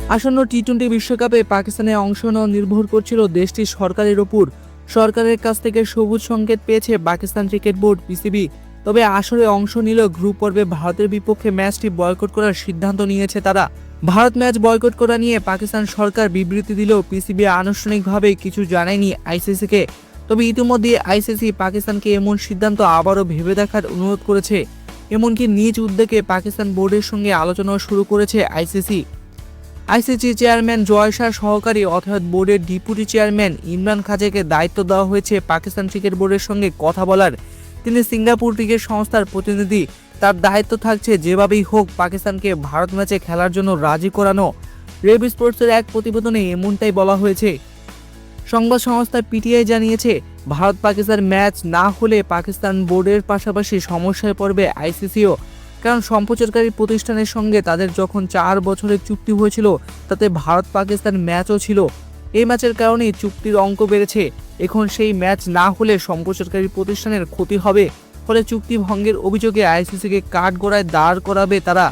আসন্ন টি-20 বিশ্বকাপে পাকিস্তানের অংশ নেওয়া নির্ভর করছিল দেশটির সরকারের ওপর। সরকারের কাছ থেকে সবুজ সংকেত পেয়েছে পাকিস্তান ক্রিকেট বোর্ড পিসিবি। তবে আসরে অংশ নিলেও গ্রুপ পর্বে ভারতের বিপক্ষে ম্যাচটি বয়কট করার সিদ্ধান্ত নিয়েছে তারা। ভারত ম্যাচ বয়কট করা নিয়ে পাকিস্তান সরকার বিবৃতি দিলেও পিসিবি আনুষ্ঠানিকভাবে কিছু জানায়নি আইসিসিকে। তবে ইতিমধ্যে আইসিসি পাকিস্তানকে এমন সিদ্ধান্ত আবারও ভেবে দেখার অনুরোধ করেছে। এমনকি নিজ উদ্যোগে পাকিস্তান বোর্ডের সঙ্গে আলোচনাও শুরু করেছে আইসিসি। আইসিসি চেয়ারম্যান জয় শাহ সহকারী অর্থাৎ বোর্ডের ডেপুটি চেয়ারম্যান ইমরান খাজাকে দায়িত্ব দেওয়া হয়েছে পাকিস্তান ক্রিকেট বোর্ডের সঙ্গে কথা বলার। তিনি সিঙ্গাপুর ক্রিকেট সংস্থার প্রতিনিধি। তার দায়িত্ব থাকছে যেভাবেই হোক পাকিস্তানকে ভারত ম্যাচে খেলার জন্য রাজি করানো। রেব স্পোর্টসের এক প্রতিবেদনে এমনটাই বলা হয়েছে। সংবাদ সংস্থা পিটিআই জানিয়েছে, ভারত পাকিস্তান ম্যাচ না হলে পাকিস্তান বোর্ডের পাশাপাশি সমস্যায় পড়বে আইসিসিও। কারণ সম্প্রচারকারী প্রতিষ্ঠানের সঙ্গে তাদের যখন 4 বছরের চুক্তি হয়েছিল তাতে ভারত পাকিস্তান ম্যাচও ছিল। এই ম্যাচের কারণেই চুক্তির অঙ্ক বেড়েছে। এখন সেই ম্যাচ না হলে সম্প্রচারকারী প্রতিষ্ঠানের ক্ষতি হবে। ফলে চুক্তি ভঙ্গের অভিযোগে আইসিসিকে কাঠগড়ায় দাঁড় করাবে তারা।